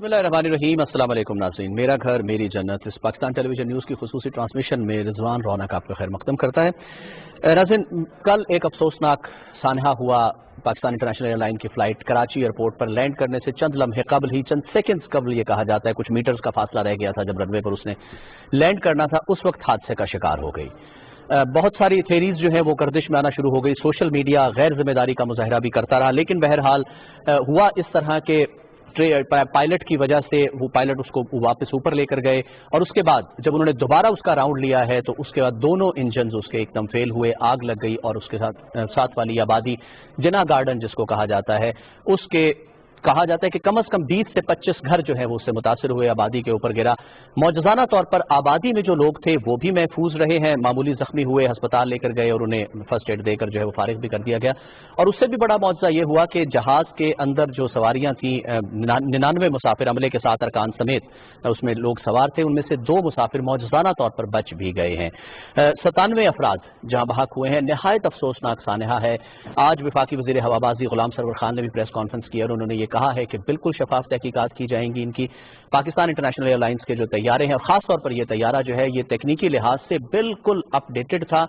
बिस्मिल्लाहिर्रहमानिर्रहीम। अस्सलाम वालेकुम नाज़रीन, मेरा घर मेरी जन्नत इस पाकिस्तान टेलीविजन न्यूज़ की खुसूसी ट्रांसमिशन में रिजवान रौनक आपका खैर मकदम करता है। नाज़रीन, कल एक अफसोसनाक सानहा हुआ। पाकिस्तान इंटरनेशनल एयरलाइन की फ़्लाइट कराची एयरपोर्ट पर लैंड करने से चंद लम्हे कबल ही, चंद सेकंड्स कबल ये कहा जाता है, कुछ मीटर्स का फासला रह गया था जब रनवे पर उसने लैंड करना था, उस वक्त हादसे का शिकार हो गई। बहुत सारी थेरीज जो है वो गर्दिश में आना शुरू हो गई। सोशल मीडिया गैर जिम्मेदारी का मुजाहरा भी करता रहा, लेकिन बहरहाल हुआ इस तरह के पायलट की वजह से वो पायलट उसको वापस ऊपर लेकर गए, और उसके बाद जब उन्होंने दोबारा उसका राउंड लिया है तो उसके बाद दोनों इंजन उसके एकदम फेल हुए, आग लग गई, और उसके साथ वाली आबादी जिना गार्डन जिसको कहा जाता है, उसके कहा जाता है कि कम से कम 20 से 25 घर जो है वो उससे मुतासर हुए, आबादी के ऊपर गिरा। मौजूदाना तौर पर आबादी में जो लोग थे वो भी महफूज रहे हैं, मामूली जख्मी हुए, अस्पताल लेकर गए और उन्हें फर्स्ट एड देकर जो है वो फारिग भी कर दिया गया। और उससे भी बड़ा मौजज़ा ये हुआ कि जहाज के अंदर जो सवारियां थी, 99 मुसाफिर अमले के साथ अरकान समेत उसमें लोग सवार थे, उनमें से 2 मुसाफिर मौजूदाना तौर पर बच भी गए हैं। 97 अफराद जहां बहक हुए हैं। नहायत अफसोसनाक सानहा है। आज वफाकी वज़ीर हवाबाजी गुलाम सरवर खान ने भी प्रेस कॉन्फ्रेंस की और उन्होंने ये कहा है कि बिल्कुल शफाफ तहकीकात की जाएंगी इनकी। पाकिस्तान इंटरनेशनल एयरलाइंस के जो तैयारे हैं, और खास तौर पर यह तैयारा जो है ये तकनीकी लिहाज से बिल्कुल अपडेटेड था,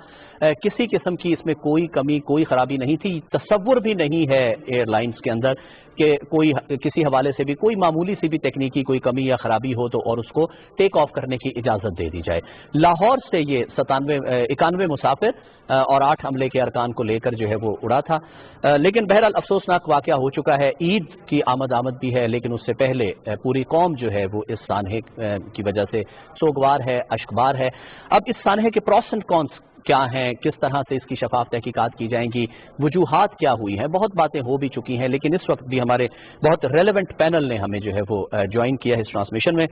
किसी किस्म की इसमें कोई कमी कोई खराबी नहीं थी। तसव्वुर भी नहीं है एयरलाइंस के अंदर कि कोई किसी हवाले से भी कोई मामूली सी भी तकनीकी कोई कमी या खराबी हो तो और उसको टेक ऑफ करने की इजाजत दे दी जाए। लाहौर से ये 91 मुसाफिर और 8 अमले के अरकान को लेकर जो है वो उड़ा था। लेकिन बहरहाल अफसोसनाक वाकया हो चुका है। ईद की आमद भी है, लेकिन उससे पहले पूरी कौम जो है वो इस सानहे की वजह से सोगवार है, अश्कबार है। अब इस सानहे के प्रोस एंड कॉन्स क्या हैं, किस तरह से इसकी शफाफ तहकीकात की जाएंगी, वजूहात क्या हुई हैं, बहुत बातें हो भी चुकी हैं, लेकिन इस वक्त भी हमारे बहुत रेलेवेंट पैनल ने हमें जो है वो ज्वाइन किया है इस ट्रांसमिशन में।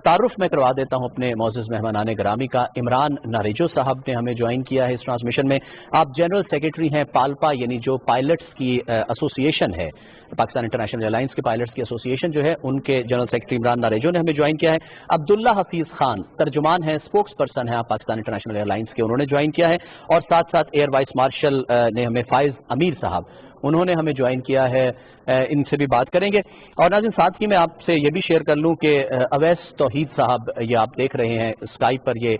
तारुफ मैं करवा देता हूं अपने मौजूद मेहमान ग्रामी का। इमरान नारेजो साहब ने हमें ज्वाइन किया है इस ट्रांसमिशन में। आप जनरल सेक्रेटरी हैं पालपा, यानी जो पायलट्स की एसोसिएशन है, पाकिस्तान इंटरनेशनल एयरलाइंस के पायलट्स की एसोसिएशन जो है, उनके जनरल सेक्रेटरी इमरान नारेजो ने हमें ज्वाइन किया है। अब्दुल्ला हफीज खान तर्जुमान है, स्पोक्स पर्सन है पाकिस्तान इंटरनेशनल एयरलाइंस के, उन्होंने ज्वाइन किया है। और साथ साथ एयर वाइस मार्शल ने हमें फाइज अमीर साहब, उन्होंने हमें ज्वाइन किया है। इनसे भी बात करेंगे। और नाज़रीन, साथ ही मैं आपसे ये भी शेयर कर लूं कि अवैस तौहीद साहब, ये आप देख रहे हैं स्काइप पर, ये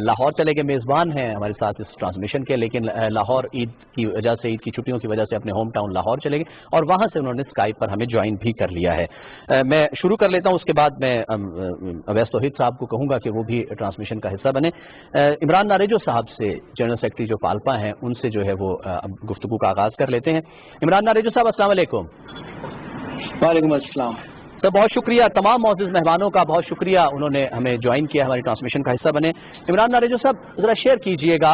लाहौर चले गए, मेज़बान हैं हमारे साथ इस ट्रांसमिशन के, लेकिन लाहौर ईद की वजह से, ईद की छुट्टियों की वजह से अपने होम टाउन लाहौर चले गए और वहां से उन्होंने स्काइप पर हमें ज्वाइन भी कर लिया है। मैं शुरू कर लेता हूं, उसके बाद मैं अवैस तौहीद साहब को कहूंगा कि वो भी ट्रांसमिशन का हिस्सा बने। इमरान नारेजो साहब से, जनरल सेक्रेटरी जो पालपा हैं, उनसे जो है वो गुफ्तगू का आगाज कर लेते हैं। इमरान नारेजो साहब, अस्सलाम वालेकुम। वालेकुम अस्सलाम। तो बहुत शुक्रिया तमाम मौजूद मेहमानों का, बहुत शुक्रिया उन्होंने हमें ज्वाइन किया, हमारी ट्रांसमिशन का हिस्सा बने। इमरान नारेजो साहब, जरा शेयर कीजिएगा,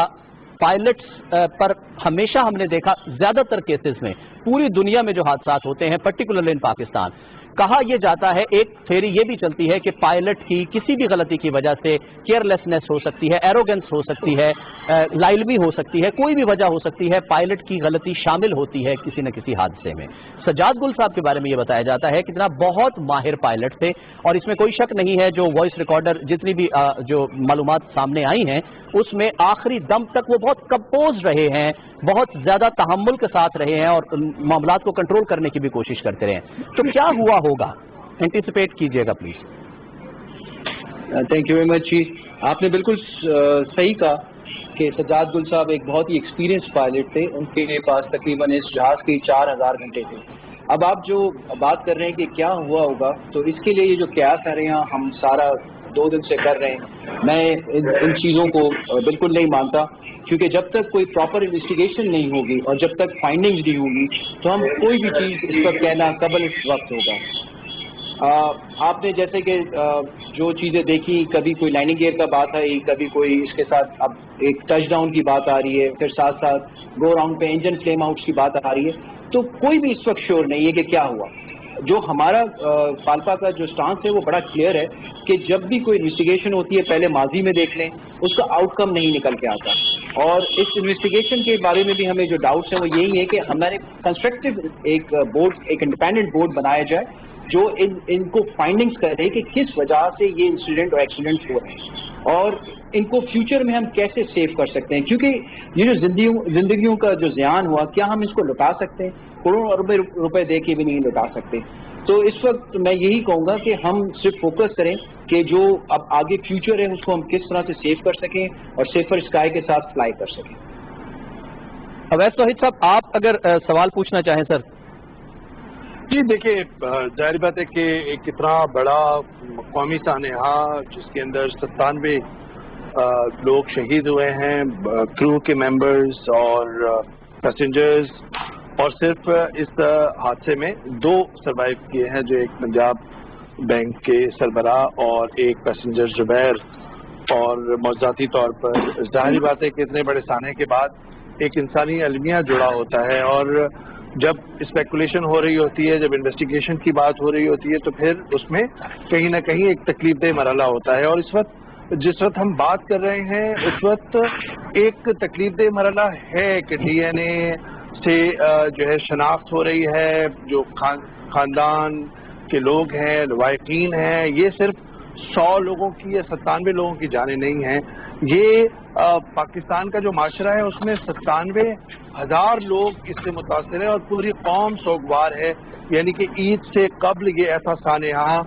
पायलट्स पर हमेशा हमने देखा ज्यादातर केसेस में पूरी दुनिया में जो हादसा होते हैं, पर्टिकुलरली इन पाकिस्तान, कहा यह जाता है, एक थ्योरी ये भी चलती है कि पायलट की किसी भी गलती की वजह से केयरलेसनेस हो सकती है, एरोगेंस हो सकती है, लाइलमी हो सकती है, कोई भी वजह हो सकती है, पायलट की गलती शामिल होती है किसी न किसी हादसे में। सज्जाद गुल साहब के बारे में यह बताया जाता है कि जनाब बहुत माहिर पायलट थे, और इसमें कोई शक नहीं है, जो वॉइस रिकॉर्डर जितनी भी जो मालूमात सामने आई हैं उसमें आखिरी दम तक वो बहुत कंपोज रहे हैं, बहुत ज्यादा तहम्मुल के साथ रहे हैं और मामलात को कंट्रोल करने की भी कोशिश करते रहे हैं। तो क्या हुआ होगा, एंटिसिपेट कीजिएगा please. Thank you very much जी। आपने बिल्कुल सही कहा कि सज्जाद गुल साहब एक बहुत ही एक्सपीरियंस पायलट थे, उनके पास तकरीबन इस जहाज के 4000 घंटे थे। अब आप जो बात कर रहे हैं कि क्या हुआ होगा, तो इसके लिए ये जो कयास आ रहे हैं हम सारा 2 दिन से कर रहे हैं, मैं इन चीज़ों को बिल्कुल नहीं मानता, क्योंकि जब तक कोई प्रॉपर इन्वेस्टिगेशन नहीं होगी और जब तक फाइंडिंग्स नहीं होगी तो हम कोई भी चीज़ इस पर कहना कबल इस वक्त होगा। आपने जैसे कि जो चीज़ें देखी, कभी कोई लैंडिंग गियर का बात आई, कभी कोई इसके साथ अब एक टच डाउन की बात आ रही है, फिर साथ साथ गो राउंड पे इंजन फ्लेम आउट की बात आ रही है, तो कोई भी इस वक्त श्योर नहीं है कि क्या हुआ। जो हमारा पालपा का जो स्टांस है वो बड़ा क्लियर है कि जब भी कोई इन्वेस्टिगेशन होती है पहले माजी में देख लें, उसका आउटकम नहीं निकल के आता। और इस इन्वेस्टिगेशन के बारे में भी हमें जो डाउट्स हैं वो यही है कि हमारे कंस्ट्रक्टिव एक बोर्ड, एक इंडिपेंडेंट बोर्ड बनाया जाए جو ان کو فائنڈنگز کرے کہ کس وجہ سے یہ انسیڈنٹ اور ایکسیڈنٹ ہو رہے ہیں اور ان کو فیوچر میں ہم کیسے سیو کر سکتے ہیں، کیونکہ یہ جو زندگیوں کا جو زیان ہوا، کیا ہم اس کو لوٹا سکتے ہیں؟ کروڑوں اربوں روپے دے کے بھی نہیں لوٹا سکتے. تو اس وقت میں یہی کہوں گا کہ ہم صرف فوکس کریں کہ جو اب آگے فیوچر ہے اس کو ہم کس طرح سے سیو کر سکیں اور سیفر اسکائی کے ساتھ فلائی کر سکیں. اویس توحید صاحب، آپ اگر سوال پوچھنا چاہیں سر. جی دیکھیے، ظاہر بات ہے کہ ایک اتنا بڑا قومی سانحہ جس کے اندر 97 لوگ شہید ہوئے ہیں، کرو کے ممبرز اور پیسنجرز، اور صرف اس حادثے میں 2 سروائیو کیے ہیں، جو ایک پنجاب بینک کے سربراہ اور ایک پیسنجر زبیر. اور موضوعاتی طور پر ظاہری بات ہے کہ اتنے بڑے سانحے کے بعد ایک انسانی المیہ جڑا ہوتا ہے، اور جب اسپیکولیشن ہو رہی ہوتی ہے، جب انویسٹیگیشن کی بات ہو رہی ہوتی ہے، تو پھر اس میں کہیں نہ کہیں ایک تکلیف دہ مرحلہ ہوتا ہے. اور جس وقت ہم بات کر رہے ہیں اس وقت ایک تکلیف دہ مرحلہ ہے کہ ڈی این اے سے جو ہے شناخت ہو رہی ہے، جو خاندان کے لوگ ہیں، لواحقین ہیں، یہ صرف 100 لوگوں کی یا 97 لوگوں کی جانیں نہیں ہیں. یہ پاکستان کا جو معاشرہ ہے اس میں 97,000 لوگ اس سے متاثر ہیں اور پوری قوم سوگوار ہے. یعنی کہ عید سے قبل یہ ایسا سانحہ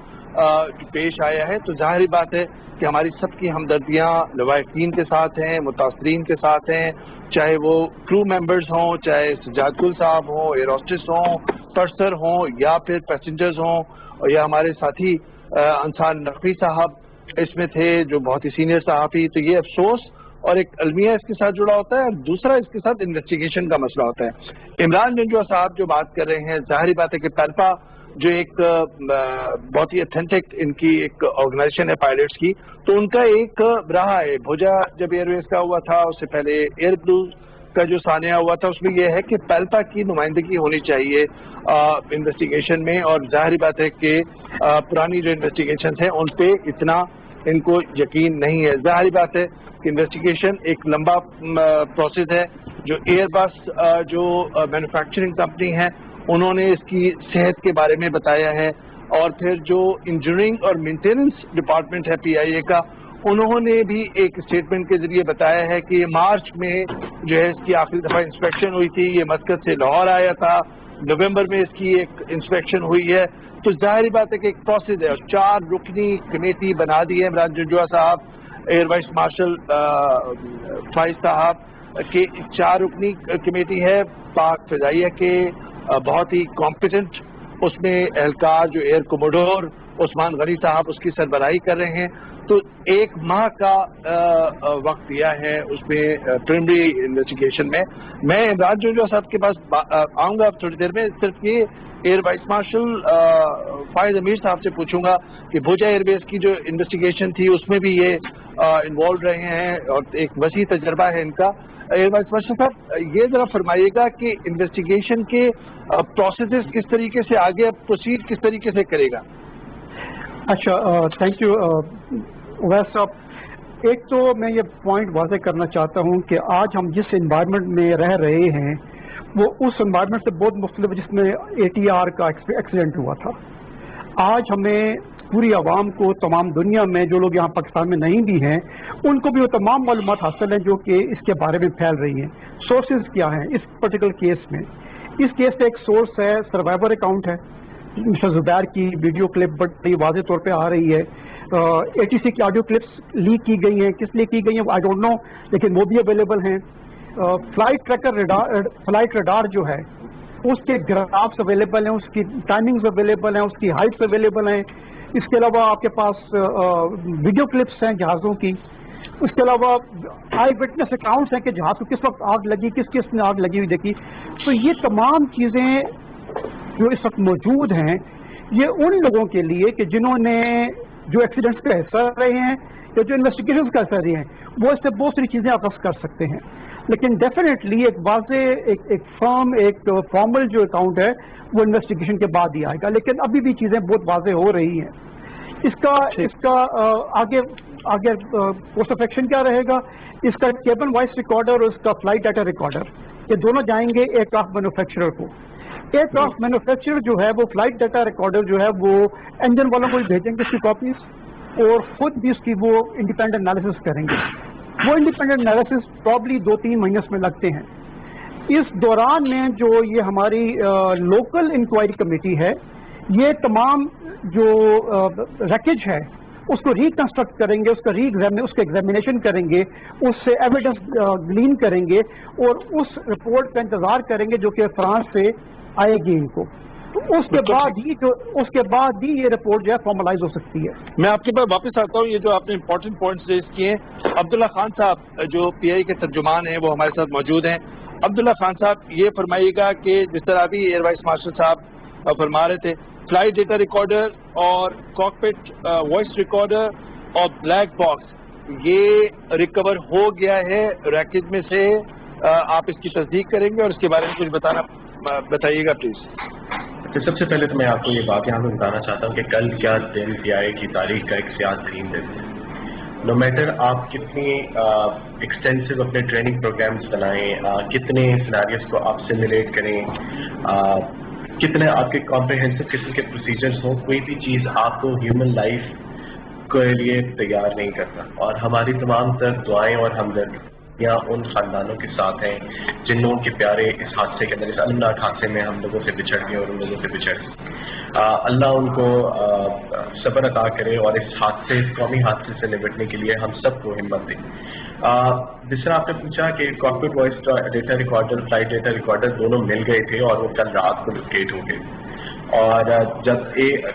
پیش آیا ہے. تو ظاہری بات ہے کہ ہماری سب کی ہمدردیاں لواحقین کے ساتھ ہیں، متاثرین کے ساتھ ہیں، چاہے وہ کرو ممبرز ہوں، چاہے سجاد گل صاحب ہوں، ایئر ہوسٹس ہوں، پرسر ہوں، یا پھر پیسنجرز ہوں، یا ہمارے ساتھی انصار نقوی صاحب اس میں تھے جو بہت ہی سینئر صحافی. تو یہ افسوس اور ایک المیہ اس کے ساتھ جڑا ہوتا ہے، اور دوسرا اس کے ساتھ انویسٹیگیشن کا مسئلہ ہوتا ہے. عمران جنجوعہ صاحب جو بات کر رہے ہیں، ظاہری بات ہے کہ پیلپا جو ایک بہت ہی اتھینٹک ان کی ایک آرگنائزیشن ہے پائلٹس کی، تو ان کا ایک رہا ہے. بھوجا جب ایئر ویز کا ہوا تھا، اس سے پہلے ایئر بلوز کا جو سانحہ ہوا تھا، اس میں یہ ہے کہ پیلپا کی نمائندگی ہونی چاہیے انویسٹیگیشن میں. اور ظاہری بات ہے کہ پرانی جو انویسٹیگیشنز ہیں ان پہ اتنا ان کو یقین نہیں ہے. ظاہری بات ہے کہ انویسٹیگیشن ایک لمبا پروسیس ہے. جو ایئر بس جو مینوفیکچرنگ کمپنی ہے انہوں نے اس کی صحت کے بارے میں بتایا ہے، اور پھر جو انجینئرنگ اور مینٹیننس ڈپارٹمنٹ ہے پی آئی اے کا، انہوں نے بھی ایک اسٹیٹمنٹ کے ذریعے بتایا ہے کہ یہ مارچ میں جو ہے اس کی آخری دفعہ انسپیکشن ہوئی تھی. یہ مسقط سے لاہور آیا تھا، نومبر میں اس کی ایک انسپیکشن ہوئی ہے. تو ظاہری بات ہے کہ ایک پروسیس ہے. 4 رکنی کمیٹی بنا دی ہے عمران جنجوعہ صاحب، ایئر وائس مارشل فائز صاحب کے 4 رکنی کمیٹی ہے. پاک فضائیہ کے بہت ہی کمپیٹنٹ اس میں اہلکار جو ایئر کوموڈور عثمان غنی صاحب اس کی سربراہی کر رہے ہیں. تو 1 ماہ کا وقت دیا ہے اس میں پریمری انویسٹیگیشن میں. میں عمران جنجوعہ صاحب کے پاس آؤں گا تھوڑی دیر میں. صرف یہ ایئر وائس مارشل فائز امیر صاحب سے پوچھوں گا کہ بھوجا ایئر بیس کی جو انویسٹیگیشن تھی اس میں بھی یہ انوالو رہے ہیں اور ایک وسیع تجربہ ہے ان کا. ایئر وائس مارشل صاحب، یہ ذرا فرمائیے گا کہ انویسٹیگیشن کے پروسیسز کس طریقے سے آگے پروسیڈ کس طریقے سے کرے گا؟ اچھا، تھینک یو اویس صاحب. ایک تو میں یہ پوائنٹ واضح کرنا چاہتا ہوں کہ آج ہم جس انوائرمنٹ میں رہ رہے ہیں وہ اس انوائرمنٹ سے بہت مختلف ہے جس میں ATR کا ایکسیڈنٹ ہوا تھا. آج ہمیں پوری عوام کو، تمام دنیا میں جو لوگ یہاں پاکستان میں نہیں بھی ہیں، ان کو بھی وہ تمام معلومات حاصل ہیں جو کہ اس کے بارے میں پھیل رہی ہیں. سورسز کیا ہیں اس پرٹیکولر کیس میں؟ اس کیس کا ایک سورس ہے سروائیور اکاؤنٹ ہے. مسٹر زبیر کی ویڈیو کلپ بڑی واضح طور پہ آ رہی ہے. ATC کی آڈیو کلپس لیک کی گئی ہیں، کس لیے کی گئی ہیں آئی ڈونٹ نو، لیکن وہ بھی اویلیبل ہیں. فلائٹ ٹریکر فلائٹ ریڈار جو ہے اس کے گرافس اویلیبل ہیں، اس کی ٹائمنگز اویلیبل ہیں، اس کی ہائٹس اویلیبل ہیں. اس کے علاوہ آپ کے پاس ویڈیو کلپس ہیں جہازوں کی. اس کے علاوہ آئی وٹنس اکاؤنٹس ہیں کہ جہاز کو کس وقت آگ لگی، کس نے آگ لگی ہوئی دیکھی. تو یہ تمام چیزیں جو اس وقت موجود ہیں یہ ان لوگوں کے لیے کہ جنہوں نے جو ایکسیڈنٹس کا حصہ رہے ہیں یا جو انویسٹیگیشن کا حصہ رہے ہیں، وہ اس سے بہت ساری چیزیں اخذ کر سکتے ہیں. لیکن ڈیفینیٹلی ایک واضح ایک فرم ایک فارمل جو اکاؤنٹ ہے وہ انویسٹیگیشن کے بعد ہی آئے گا. لیکن ابھی بھی چیزیں بہت واضح ہو رہی ہیں. اس کا آگے کورس آف ایکشن کیا رہے گا؟ اس کا کیبن وائس ریکارڈر اور اس کا فلائٹ ڈیٹا ریکارڈر، یہ دونوں جائیں گے ایئر کرافٹ مینوفیکچرر کو. ایئر کرافٹ مینوفیکچرر جو ہے وہ فلائٹ ڈیٹا ریکارڈر جو ہے وہ انجن والوں کو بھی بھیجیں گے اس کی کاپیز اور خود بھی اس کی وہ انڈیپینڈنٹ انالیسس کریں گے. وہ انڈیپینڈنٹ انالیسس پرابلی 2-3 مہینے میں لگتے ہیں. اس دوران میں جو یہ ہماری لوکل انکوائری کمیٹی ہے یہ تمام جو ریکیج ہے اس کو ریکنسٹرکٹ کریں گے, اس کا اس کا ایگزامینیشن کریں گے, اس سے ایویڈنس گلین کریں گے اور اس رپورٹ کا انتظار کریں گے جو کہ فرانس سے آئے گی ان کو. تو اس کے بعد ہی یہ رپورٹ جو ہے فارملائز ہو سکتی ہے. میں آپ کے پاس واپس آتا ہوں. یہ جو آپ نے امپورٹنٹ پوائنٹس ریز کیے ہیں, عبداللہ خان صاحب جو پی آئی کے ترجمان ہیں وہ ہمارے ساتھ موجود ہیں. عبداللہ خان صاحب یہ فرمائیے گا کہ جس طرح ابھی ایئر وائس مارشل صاحب فرما رہے تھے, فلائٹ ڈیٹا ریکارڈر اور کاکپٹ وائس ریکارڈر اور بلیک باکس یہ ریکور ہو گیا ہے ریکیج میں سے, آپ اس کی تصدیق کریں گے اور اس کے بارے میں کچھ بتائیے گا پلیز. سب سے پہلے تو میں آپ کو یہ بات یہاں پہ بتانا چاہتا ہوں کہ کل کیا دن پی آئی کی تاریخ کا ایک سیاہ ترین دن ہے. نو میٹر آپ کتنی ایکسٹینسو اپنے ٹریننگ پروگرامز بنائیں, کتنے سیناریوز کو آپ سیمولیٹ کریں, کتنے آپ کے کمپریہنسو قسم کے پروسیجرز ہوں, کوئی بھی چیز آپ کو ہیومن لائف کے لیے تیار نہیں کرتا. اور ہماری تمام تر دعائیں اور ہمدردیاں ان خاندانوں کے ساتھ ہیں جن لوگوں کے پیارے اس حادثے کے اندر, اس المناک حادثے میں ہم لوگوں سے بچھڑ گئے اور ان لوگوں سے بچھڑ گئے. اللہ ان کو صبر عطا کرے اور اس حادثے, اس قومی حادثے سے نمٹنے کے لیے ہم سب کو ہمت دیں. جس طرح آپ نے پوچھا کہ cockpit voice data recorder, flight data recorder دونوں مل گئے تھے اور وہ کل رات کو لوکیٹ ہو گئے. اور جب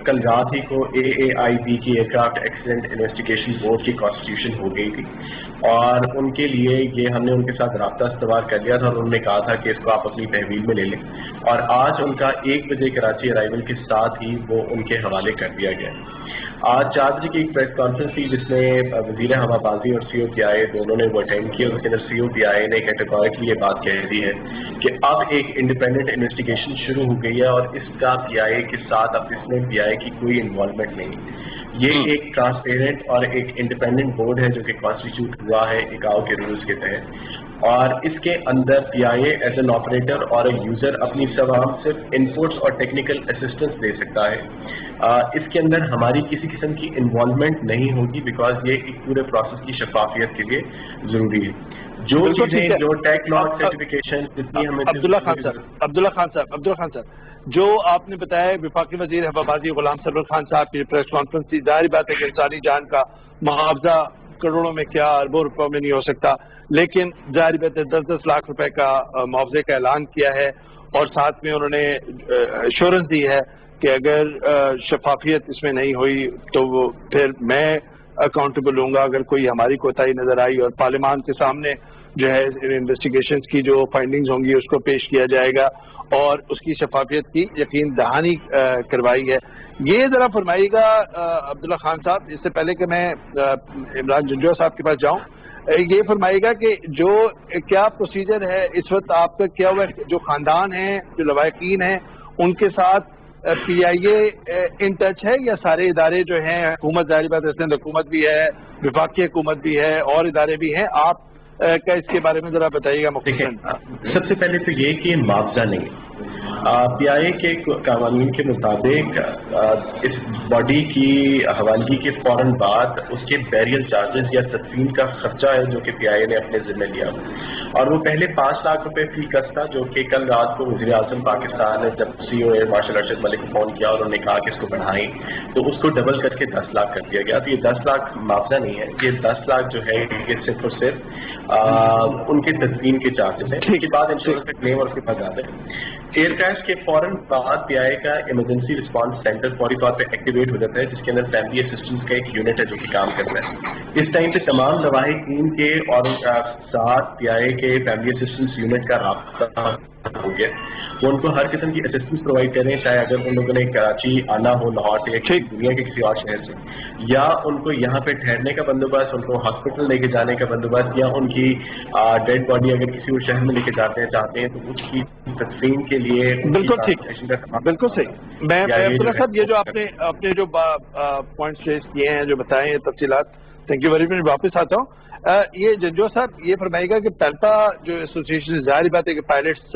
کل رات ہی کو AAIB کی ایئرکرافٹ ایکسیڈنٹ انویسٹیگیشن بورڈ کی کانسٹیٹیوشن ہو گئی تھی اور ان کے لیے یہ ہم نے ان کے ساتھ رابطہ استوار کر لیا تھا اور انہوں نے کہا تھا کہ اس کو آپ اپنی تحویل میں لے لیں. اور آج ان کا 1 بجے کراچی ارائیول کے ساتھ ہی وہ ان کے حوالے کر دیا گیا. آج 4 بجے کی ایک پریس کانفرنس تھی جس میں وزیر ہوا بازی اور COPI دونوں نے وہ اٹینڈ کیا. اس کے اندر COPI نے کیٹیگوریکلی یہ بات کہہ دی ہے کہ اب ایک انڈیپینڈنٹ انویسٹیگیشن شروع ہو گئی ہے اور اس کا PI کے ساتھ اب اس میں PI کی کوئی انوالومنٹ نہیں. یہ ایک ٹرانسپیرنٹ اور ایک انڈیپینڈنٹ بورڈ ہے جو کہ کانسٹیٹیوٹ ہوا ہے ICAO کے رولز کے تحت, اور اس کے اندر PIA ایز این آپریٹر اور یوزر اپنی تمام صرف انپوٹس اور ٹیکنیکل اسسٹنس دے سکتا ہے. اس کے اندر ہماری کسی قسم کی انوالومنٹ نہیں ہوگی بیکاز یہ ایک پورے پروسیس کی شفافیت کے لیے ضروری ہے. جو چیزیں جو ٹیک لاگ سرٹیفکیشن جتنی ہمیں عبداللہ خان صاحب جو آپ نے بتایا وفاقی وزیر ہوابازی غلام سرور خان صاحب کی پریس کانفرنس تھی, ظاہر بات ہے کہ انسانی جان کا معاوضہ کروڑوں میں کیا اربوں روپوں میں نہیں ہو سکتا, لیکن ظاہر بات ہے 10-10 لاکھ روپے کا معاوضے کا اعلان کیا ہے اور ساتھ میں انہوں نے ایشورنس دی ہے کہ اگر شفافیت اس میں نہیں ہوئی تو وہ پھر میں اکاؤنٹیبل ہوں گا اگر کوئی ہماری کوتاہی نظر آئی, اور پارلیمان کے سامنے جو ہے انویسٹیگیشنز کی جو فائنڈنگز ہوں گی اس کو پیش کیا جائے گا اور اس کی شفافیت کی یقین دہانی کروائی ہے. یہ ذرا فرمائیے گا عبداللہ خان صاحب, اس سے پہلے کہ میں عمران جنجوع صاحب کے پاس جاؤں, یہ فرمائیے گا کہ جو کیا پروسیجر ہے اس وقت آپ کا کیا ہوا ہے, جو خاندان ہیں, جو لواحقین ہیں, ان کے ساتھ PIA ان ٹچ ہے یا سارے ادارے جو ہیں, حکومت ظاہر بات ہے, حکومت بھی ہے, وفاقی حکومت بھی ہے اور ادارے بھی ہیں, آپ کا اس کے بارے میں ذرا بتائیے گا مختصراً. سب سے پہلے تو یہ کہ معاوضہ نہیں, PIA کے قوانین کے مطابق اس باڈی کی حوالگی کے فوراً بعد اس کے بیریل چارجز یا تدفین کا خرچہ ہے جو کہ PIA نے اپنے ذمہ لیا, اور وہ پہلے 5 لاکھ روپے فی کس تھا جو کہ کل رات کو وزیر اعظم پاکستان نے جب CEO air marshal Arshad Malik کو فون کیا اور انہوں نے کہا کہ اس کو بڑھائیں تو اس کو ڈبل کر کے 10 لاکھ کر دیا گیا. تو یہ 10 لاکھ معاوضہ نہیں ہے, یہ 10 لاکھ جو ہے یہ صرف اور صرف ان کے تدفین کے چارجز ہیں. اس کے بعد انشورنس کا کلیم اور اس کے بعد زیادہ ہے. ایئر کریش کے فوراً بعد PIA کا ایمرجنسی رسپانس سینٹر فوری طور پہ ایکٹیویٹ ہو جاتا ہے جس کے اندر فیملی اسسٹنس کا ایک یونٹ ہے جو کہ کام کرتا ہے. اس ٹائم پہ تمام لواحقین کے اور ساتھ PIA کے فیملی اسسٹنس یونٹ کا رابطہ ہو گیا. وہ ان کو ہر قسم کی اسسٹنس پرووائڈ کر رہے ہیں, چاہے اگر ان لوگوں نے کراچی آنا ہو لاہور سے یا دنیا کے کسی اور شہر سے, یا ان کو یہاں پہ ٹھہرنے کا بندوبست, ان کو ہاسپٹل لے کے جانے کا بندوبست, یا ان کی ڈیڈ باڈی اگر کسی اور شہر میں لے کے جاتے ہیں چاہتے ہیں تو اس کی تدفین کے لیے. بالکل ٹھیک, بالکل صحیح. میں عبداللہ صاحب یہ جو آپ نے جو پوائنٹس ریز کیے ہیں, جو بتائے ہیں تفصیلات, थैंक यू वेरी मच. वापस आता हूँ. ये जंजो साहब ये फरमाइएगा कि पैल्पा जो एसोसिएशन, जाहिर बात है कि पायलट्स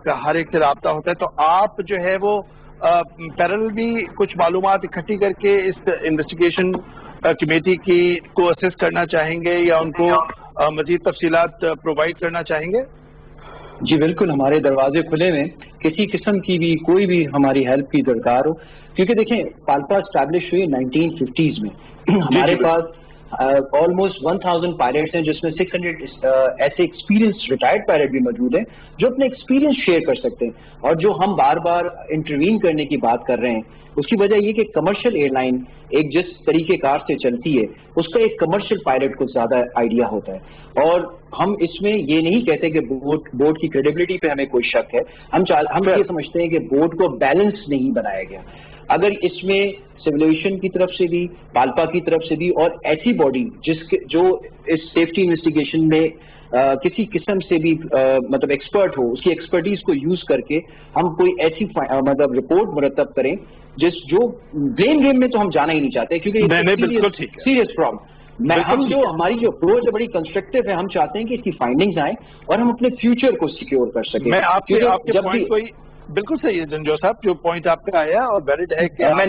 का हर एक से रब्ता होता है, तो आप जो है वो पैरेलल भी कुछ मालूमात इकट्ठी करके इस इन्वेस्टिगेशन कमेटी की को असेस करना चाहेंगे या उनको मजीद तफसीलात प्रोवाइड करना चाहेंगे? जी बिल्कुल, हमारे दरवाजे खुले हैं, किसी किस्म की भी कोई भी हमारी हेल्प की दरकार हो, क्योंकि देखें पाल्पा स्टैब्लिश हुई 1950s में. हमारे पास ऑलमोस्ट 1000 पायलट्स हैं, जिसमें 600 ऐसे एक्सपीरियंस रिटायर्ड पायलट भी मौजूद हैं जो अपने एक्सपीरियंस शेयर कर सकते हैं. और जो हम बार बार इंटरवीन करने की बात कर रहे हैं, उसकी वजह ये कि कमर्शियल एयरलाइन एक जिस तरीके कार से चलती है, उसका एक कमर्शियल पायलट को ज्यादा आइडिया होता है. और हम इसमें ये नहीं कहते कि बोर्ड की क्रेडिबिलिटी पे हमें कोई शक है. हम ये समझते हैं कि बोर्ड को बैलेंस नहीं बनाया गया. अगर इसमें सिविल एविएशन की तरफ से भी, पाल्पा की तरफ से भी, और ऐसी बॉडी जो इस सेफ्टी इन्वेस्टिगेशन में किसी किस्म से भी मतलब एक्सपर्ट हो, उसकी एक्सपर्टीज को यूज करके हम कोई ऐसी मतलब रिपोर्ट मुरतब करें जो ब्लेम गेम में तो हम जाना ही नहीं चाहते, क्योंकि सीरियस प्रॉब्लम. हमारी जो अप्रोच है बड़ी कंस्ट्रक्टिव है. हम चाहते हैं कि इसकी फाइंडिंग्स आए और हम अपने फ्यूचर को सिक्योर कर सकें. मैं आपके पॉइंट को बिल्कुल सही है जंजो साहब, जो पॉइंट आपका आया और वैलिड है कि मैं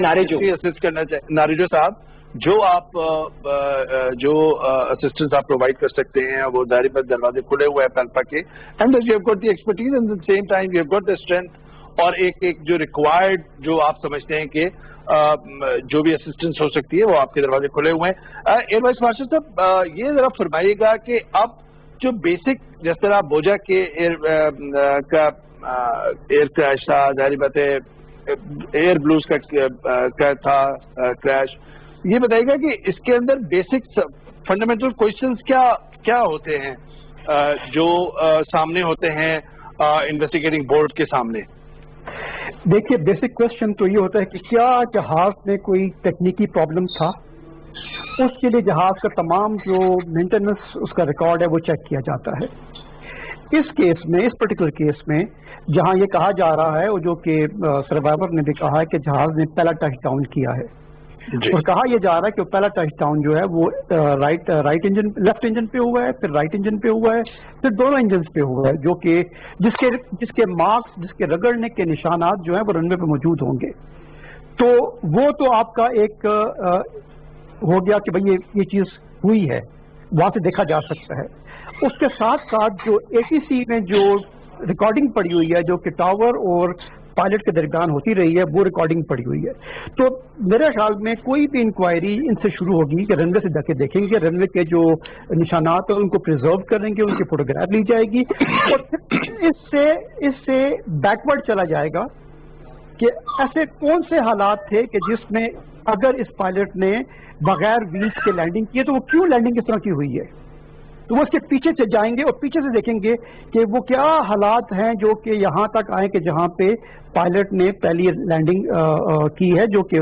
असिस्ट करना चाहिए. नारिजो साहब, जो आप जो असिस्टेंस आप प्रोवाइड कर सकते हैं वो दायरे पर दरवाजे खुले हुए हैं पैल्पा के, and you have got the expertise and the same time you have got the strength, और एक जो रिक्वायर्ड जो आप समझते हैं कि जो भी असिस्टेंस हो सकती है वो आपके दरवाजे खुले हुए हैं. एयर वाइस मार्शल साहब, ये जरा फरमाइएगा कि अब जो बेसिक जिस तरह बोजा के एयर क्रैश था, जाहिर बात है एयर ब्लूज का था क्रैश, ये बताइएगा कि इसके अंदर बेसिक फंडामेंटल क्वेश्चंस क्या होते हैं जो सामने होते हैं इन्वेस्टिगेटिंग बोर्ड के सामने? देखिए, बेसिक क्वेश्चन तो ये होता है कि क्या जहाज में कोई तकनीकी प्रॉब्लम था, उसके लिए जहाज का तमाम जो मेंटेनेंस उसका रिकॉर्ड है वो चेक किया जाता है. इस केस में, इस पर्टिकुलर केस में, जहां ये कहा जा रहा है और जो कि सर्वाइवर ने भी कहा है कि जहाज ने पहला टच डाउन किया है, और कहा यह जा रहा है कि पहला टच डाउन जो है वो राइट इंजन, लेफ्ट इंजन पे हुआ है, फिर राइट इंजन पे हुआ है, फिर दोनों इंजन पे हुआ है, जो कि जिसके मार्क्स, जिसके रगड़ने के निशानात जो है वो रनवे पे मौजूद होंगे. तो वो तो आपका एक हो गया कि भाई ये चीज हुई है, वहां से देखा जा सकता है. उसके साथ साथ जो ATC में जो रिकॉर्डिंग पड़ी हुई है, जो कि टावर और पायलट के दरमियान होती रही है, वो रिकॉर्डिंग पड़ी हुई है. तो मेरे ख्याल में कोई भी इंक्वायरी इनसे शुरू होगी कि रनवे से जाके देखेंगे, रनवे के जो निशानात है उनको प्रिजर्व करेंगे, उनकी फोटोग्राफ ली जाएगी, और इससे बैकवर्ड चला जाएगा कि ऐसे कौन से हालात थे कि जिसमें अगर इस पायलट ने बगैर व्हील्स के लैंडिंग की है तो वो क्यों लैंडिंग इस तरह की हुई है. तो वो उसके पीछे से जाएंगे और पीछे से देखेंगे कि वो क्या हालात हैं जो कि यहाँ तक आए कि जहाँ पे पायलट ने पहली लैंडिंग की है, जो कि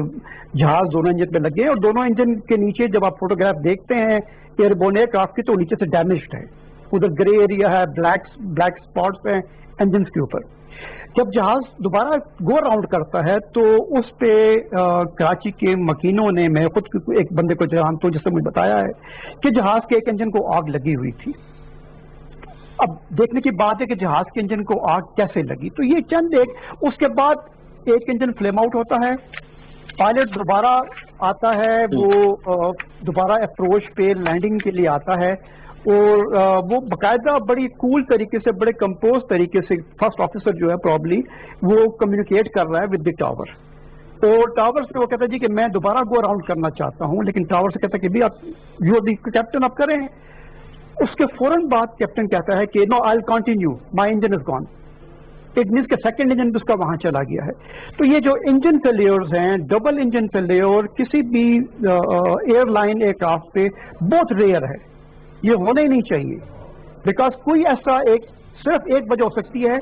जहाज दोनों इंजन पे लगे, और दोनों इंजन के नीचे जब आप फोटोग्राफ देखते हैं एयरबोर्न एयरक्राफ्ट की, तो नीचे से डैमेज्ड है, उधर ग्रे एरिया है, ब्लैक स्पॉट्स हैं इंजन के ऊपर. जब जहाज दोबारा गो राउंड करता है तो उस पे कराची के मकीनों ने, मैं खुद एक बंदे को जानता हूँ जिसने मुझे बताया है कि जहाज के एक इंजन को आग लगी हुई थी. अब देखने की बात है कि जहाज के इंजन को आग कैसे लगी. तो ये चंद उसके बाद एक इंजन फ्लेम आउट होता है, पायलट दोबारा आता है, वो दोबारा अप्रोच पे लैंडिंग के लिए आता है, और वो बाकायदा बड़ी कूल तरीके से, बड़े कंपोज तरीके से फर्स्ट ऑफिसर जो है प्रॉब्ली वो कम्युनिकेट कर रहा है विद द टावर. और टावर से वो कहता है जी कि मैं दोबारा गो अराउंड करना चाहता हूं, लेकिन टावर से कहता है कि भी आप यू आर द कैप्टन, आप करें. उसके फौरन बाद कैप्टन कहता है कि no I will continue, my engine is gone. It means के सेकंड इंजन उसका वहां चला गया है. तो ये जो इंजन फेलियर्स हैं, डबल इंजन फेलियर किसी भी एयरलाइन एयरक्राफ्ट पे बहुत रेयर है, ये होना ही नहीं चाहिए. बिकॉज कोई ऐसा सिर्फ एक वजह हो सकती है,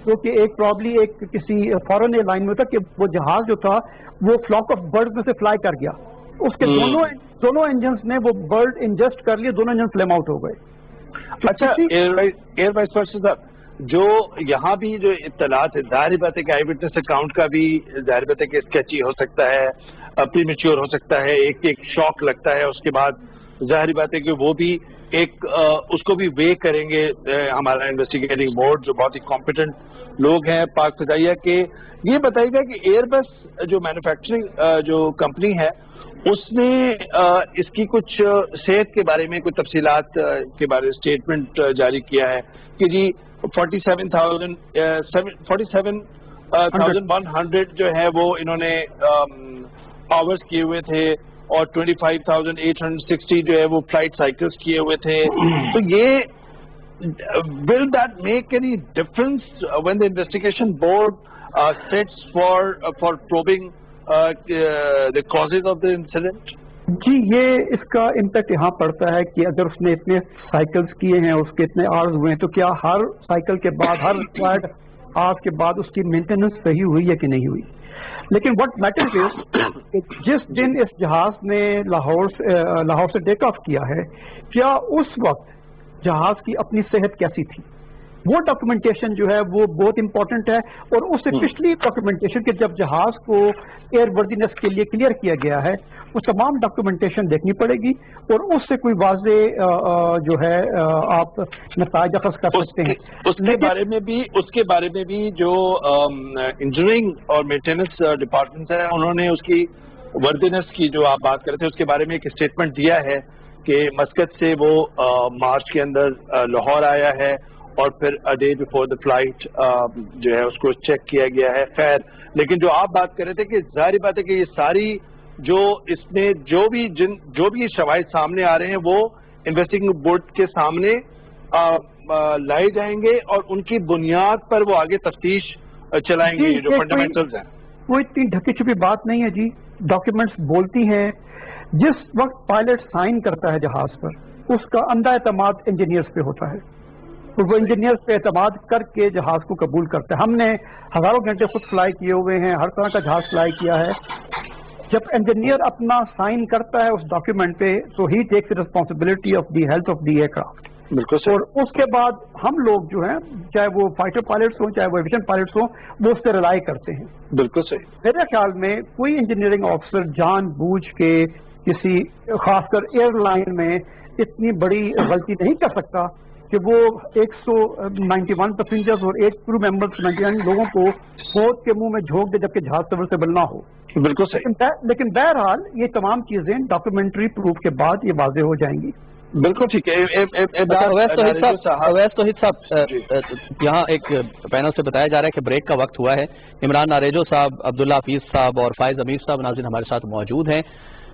क्योंकि एक प्रॉब्ली एक किसी फॉरेन एयरलाइन में होता कि वो जहाज जो था वो फ्लॉक ऑफ बर्ड में से फ्लाई कर गया, उसके दोनों इंजन ने वो बर्ड इंजेस्ट कर लिए, दोनों इंजन फ्लेम आउट हो गए. अच्छा, एयर वाइस मार्शल साहब, جو یہاں بھی جو اطلاعات ہے، ظاہر بات ہے کہ آئی وٹنس اکاؤنٹ کا بھی ظاہر بات ہے کہ اسکیچی ہو سکتا ہے، پری میچور ہو سکتا ہے، ایک شوق لگتا ہے، اس کے بعد ظاہر بات ہے کہ وہ بھی ایک اس کو بھی وے کریں گے ہمارا انویسٹیگیٹنگ بورڈ جو بہت ہی کمپیٹنٹ لوگ ہیں پاک فضائیہ کے. یہ بتائیے گا کہ ایئر بس جو مینوفیکچرنگ جو کمپنی ہے اس نے اس کی کچھ صحت کے بارے میں کچھ تفصیلات کے بارے میں اسٹیٹمنٹ جاری کیا ہے کہ جی 47,100 جو ہے وہ انہوں نے آورز کیے ہوئے تھے اور 25,860 جو ہے وہ فلائٹ سائیکلز کیے ہوئے تھے. تو یہ will that make any difference when the investigation board sets for probing the causes of the incident? جی یہ اس کا امپیکٹ یہاں پڑتا ہے کہ اگر اس نے اتنے سائیکلز کیے ہیں، اس کے اتنے آرز ہوئے ہیں، تو کیا ہر سائیکل کے بعد، ہر ریکوائرڈ آرز کے بعد اس کی مینٹیننس صحیح ہوئی ہے کہ نہیں ہوئی. لیکن وٹ میٹرز از کہ جس دن اس جہاز نے لاہور سے ٹیک آف کیا ہے، کیا اس وقت جہاز کی اپنی صحت کیسی تھی؟ وہ ڈاکومنٹیشن جو ہے وہ بہت امپورٹنٹ ہے. اور اس سے پچھلی ڈاکومنٹیشن کہ جب جہاز کو ایئر ورزینس کے لیے کلیئر کیا گیا ہے، وہ تمام ڈاکومنٹیشن دیکھنی پڑے گی اور اس سے کوئی واضح جو ہے آپ نتائج اخذ کر سکتے ہیں. اس کے بارے میں بھی جو انجینئرنگ اور مینٹیننس ڈپارٹمنٹ ہے انہوں نے اس کی وردینس کی جو آپ بات کر رہے تھے اس کے بارے میں ایک اسٹیٹمنٹ دیا ہے کہ مسقط سے وہ مارچ کے اندر لاہور آیا ہے اور پھر ڈے بفور دا فلائٹ جو ہے اس کو چیک کیا گیا ہے. خیر، لیکن جو آپ بات کر رہے تھے کہ ظاہر بات ہے کہ یہ ساری جو اس میں جو بھی شواہد سامنے آ رہے ہیں وہ انویسٹیگیٹنگ بورڈ کے سامنے لائے جائیں گے اور ان کی بنیاد پر وہ آگے تفتیش چلائیں گے جو فنڈامنٹلز ہیں. وہ اتنی ڈھکی چھپی بات نہیں ہے جی. ڈاکیومنٹس بولتی ہیں جس وقت پائلٹ سائن کرتا ہے جہاز پر اس کا اندھا اعتماد انجینئرز پہ ہوتا ہے اور وہ انجینئرز پہ اعتماد کر کے جہاز کو قبول کرتا ہے. ہم نے ہزاروں گھنٹے خود فلائی کیے ہوئے ہیں، ہر طرح کا جہاز فلائی کیا ہے. جب انجینئر اپنا سائن کرتا ہے اس ڈاکیومنٹ پہ تو ہی takes responsibility of the health of the aircraft. بالکل. اور اس کے بعد ہم لوگ جو ہیں چاہے وہ فائٹر پائلٹس ہوں چاہے وہ ایویشن پائلٹس ہوں وہ اس پہ ریلائی کرتے ہیں. بالکل صحیح. میرے خیال میں کوئی انجینئرنگ آفیسر جان بوجھ کے کسی خاص کر ایئر لائن میں اتنی بڑی غلطی نہیں کر سکتا کہ وہ 191 پیسنجرز اور 8 کرو ممبرز 99 لوگوں کو موت کے منہ میں جھونک دے جبکہ جہاز سبمرسیبل نہ ہو. بالکل صحیح. لیکن بہرحال یہ تمام چیزیں ڈاکومنٹری پروف کے بعد یہ واضح ہو جائیں گی. بالکل ٹھیک ہے. اویس توحید صاحب، یہاں ایک پینل سے بتایا جا رہا ہے کہ بریک کا وقت ہوا ہے. عمران ناریجو صاحب، عبداللہ حفیظ صاحب اور فائز امیر صاحب ناظرین ہمارے ساتھ موجود ہیں،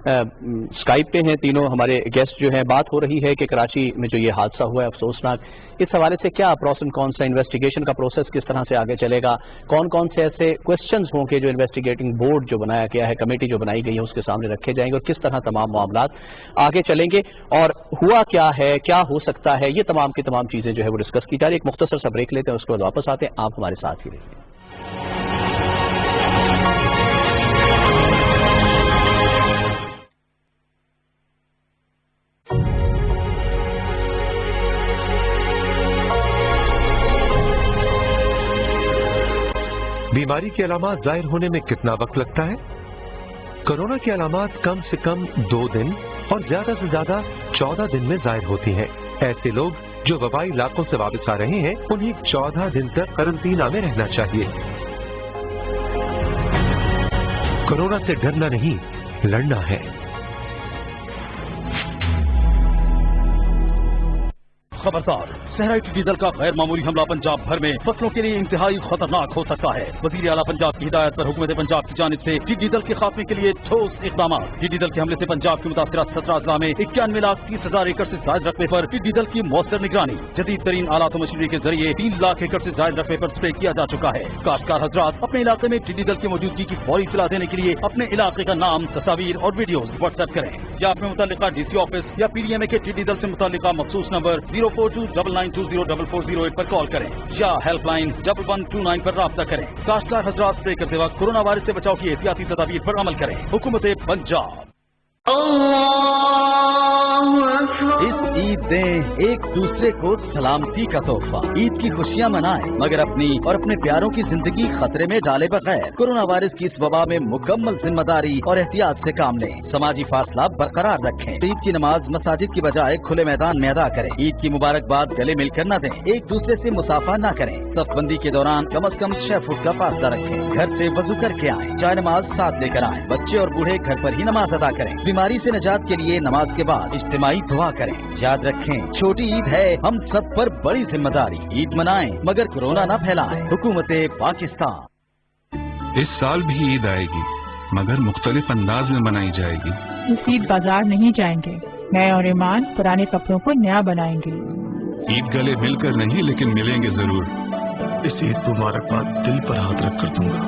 اسکائپ پہ ہیں تینوں ہمارے گیسٹ جو ہیں. بات ہو رہی ہے کہ کراچی میں جو یہ حادثہ ہوا ہے افسوسناک، اس حوالے سے کیا پروس اینڈ کونس ہے، انویسٹیگیشن کا پروسیس کس طرح سے آگے چلے گا، کون کون سے ایسے کوشچنز ہوں گے جو انویسٹیگیٹنگ بورڈ جو بنایا گیا ہے، کمیٹی جو بنائی گئی ہے اس کے سامنے رکھے جائیں گے اور کس طرح تمام معاملات آگے چلیں گے اور ہوا کیا ہے، کیا ہو سکتا ہے، یہ تمام کی تمام چیزیں جو ہے وہ ڈسکس کی جا رہی ہے. ایک مختصر سا بریک لیتے ہیں، اس کے بعد واپس آتے ہیں. آپ ہمارے ساتھ ہی رہیے. بیماری کی علامات ظاہر ہونے میں کتنا وقت لگتا ہے؟ کورونا کی علامات کم سے کم 2 دن اور زیادہ سے زیادہ 14 دن میں ظاہر ہوتی ہیں. ایسے لوگ جو وبائی علاقوں سے واپس آ رہے ہیں انہیں 14 دن تک قرنطینہ میں رہنا چاہیے. کورونا سے ڈرنا نہیں، لڑنا ہے. خبردار، صحرائی ٹڈی دل کا غیر معمولی حملہ پنجاب بھر میں فصلوں کے لیے انتہائی خطرناک ہو سکتا ہے. وزیر اعلیٰ پنجاب کی ہدایت پر حکومت پنجاب کی جانب سے ٹڈی دل کے خاتمے کے لیے ٹھوس اقدامات. ٹڈی دل کے حملے سے پنجاب کے متاثرہ 17 اضلاع میں 91,30,000 ایکڑ سے زائد رقبے پر ٹڈی دل کی مؤثر نگرانی جدید ترین آلات و مشینری کے ذریعے 3 لاکھ ایکڑ سے زائد رقبے پر اسپرے کیا جا چکا ہے. کاشتکار حضرات اپنے علاقے میں ٹڈی دل کی موجودگی کی فوری اطلاع دینے کے لیے اپنے علاقے کا نام، تصاویر اور ویڈیوز واٹس ایپ کریں یا اپنے متعلقہ ڈی سی آفس یا پی ڈی ایم اے کے ٹڈی دل سے متعلقہ مخصوص نمبر 04299204408 پر کال کریں یا ہیلپ لائن 1129 پر رابطہ کریں. کاشتکار حضرات اسپرے کرتے وقت کورونا وائرس سے بچاؤ کی احتیاطی تدابیر پر عمل کریں. حکومت پنجاب. इस ईद दें एक दूसरे को सलामती का तोहफा। ईद की खुशियाँ मनाएं मगर अपनी और अपने प्यारों की जिंदगी खतरे में डाले बगैर कोरोना वायरस की इस वबा में मुकम्मल जिम्मेदारी और एहतियात से काम लें। समाजी फासला बरकरार रखें। ईद की नमाज मसाजिद की बजाय खुले मैदान में अदा करें। ईद की मुबारकबाद गले मिलकर न दें। एक दूसरे से मुसाफा न करें। सफबंदी के दौरान कम से कम 6 फुट का फासला रखें। घर से वजू करके आएं। चाहे नमाज साथ लेकर आएं। बच्चे और बूढ़े घर पर ही नमाज अदा करें। बीमारी से निजात के लिए नमाज के बाद इज्तिमाई दुआ करें। याद रखें, छोटी ईद है, हम सब पर बड़ी जिम्मेदारी। ईद मनाएं मगर कोरोना न फैलाएं। हुकूमत पाकिस्तान। इस साल भी ईद आएगी मगर मुख्तलिफ अंदाज में मनाई जाएगी। इस ईद बाजार नहीं जाएंगे। मैं और ईमान पुराने कपड़ों को नया बनाएंगे। ईद गले मिलकर नहीं लेकिन मिलेंगे जरूर। इस ईद को मुबारकबाद दिल पर हाथ रख कर दूंगा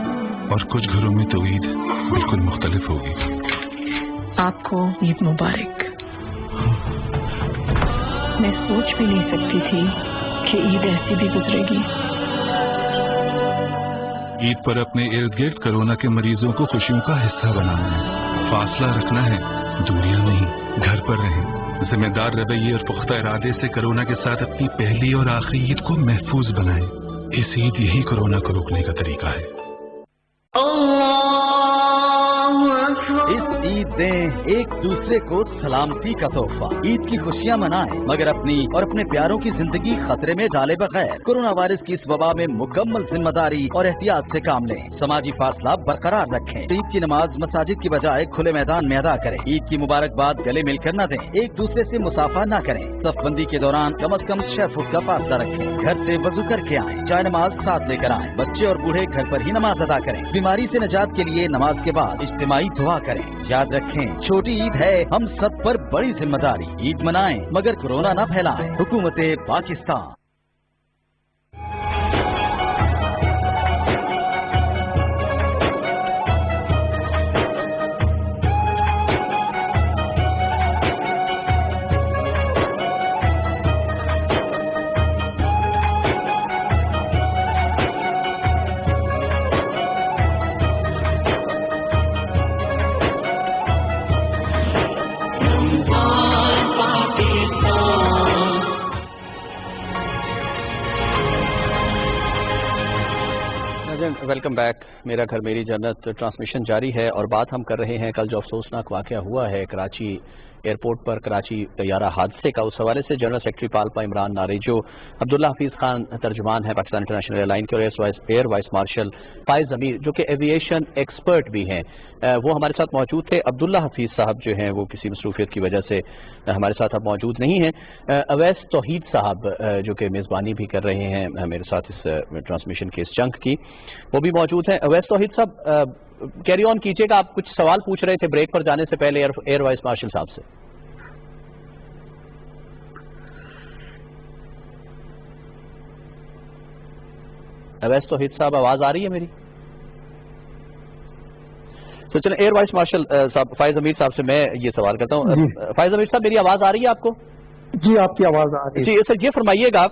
और कुछ घरों में तो ईद बिल्कुल मुख्तलिफ होगी। आपको ईद मुबारक। मैं सोच भी नहीं सकती थी कि ईद ऐसी भी गुजरेगी। ईद पर अपने इर्द गिर्द कोरोना के मरीजों को खुशियों का हिस्सा बनाना है। फासला रखना है, दूरियां नहीं, घर पर रहें। जिम्मेदार रवैये और पुख्ता इरादे से कोरोना के साथ अपनी पहली और आखिरी ईद को महफूज बनाएं। इस ईद यही कोरोना को रोकने का तरीका है। इस ईद दें एक दूसरे को सलामती का तोहफा। ईद की खुशियाँ मनाएं मगर अपनी और अपने प्यारों की जिंदगी खतरे में डाले बगैर कोरोना वायरस की इस वबा में मुकम्मल जिम्मेदारी और एहतियात से काम लें। समाजी फासला बरकरार रखें। ईद की नमाज मसाजिद की बजाय खुले मैदान में अदा करें। ईद की मुबारकबाद गले मिलकर न दें। एक दूसरे से मुसाफा न करें। सफबंदी के दौरान कम से कम 6 फुट का फासला रखें। घर से वजू करके आएं। चाहे नमाज साथ लेकर आएं। बच्चे और बूढ़े घर पर ही नमाज अदा करें। बीमारी से निजात के लिए नमाज के बाद इज्तिमाई दुआ करें। याद रखें, छोटी ईद है, हम सब पर बड़ी जिम्मेदारी। ईद मनाएं मगर कोरोना न फैलाएं। हुकूमत पाकिस्तान। Welcome back. मेरा घर मेरी जन्नत ट्रांसमिशन जारी है और बात हम कर रहे हैं कल जो अफसोसनाक वाक़या हुआ है कराची एयरपोर्ट पर, कराची तैयारा हादसे का। उस हवाले से जनरल सेक्रेटरी पालपा इमरान नारेजो, अब्दुल्ला हफीज़ खान तर्जुमान है पाकिस्तान इंटरनेशनल एयरलाइन के, और एयर वाइस मार्शल फाइज अमीर जो कि एविएशन एक्सपर्ट भी हैं, वो हमारे साथ मौजूद थे। अब्दुल्ला हफीज़ साहब जो हैं वो किसी मसरूफियत की वजह से हमारे साथ अब मौजूद नहीं हैं। अवैस तौहीद साहब जो कि मेज़बानी भी कर रहे हैं मेरे साथ इस ट्रांसमिशन के इस चंक की, वो भी मौजूद हैं। अवैस तौहीद साहब कैरी ऑन कीजिएगा, आप कुछ सवाल पूछ रहे थे ब्रेक पर जाने से पहले एयर वाइस मार्शल साहब से। अवैस तौहीद साहब आवाज आ रही है मेरी? तो चलो एयर वाइस मार्शल साहब फाइज अमीर साहब से मैं ये सवाल करता हूँ। फाइज अमीर साहब मेरी आवाज आ रही है आपको? जी आपकी आवाज आ रही है। जी सर, ये फरमाइएगा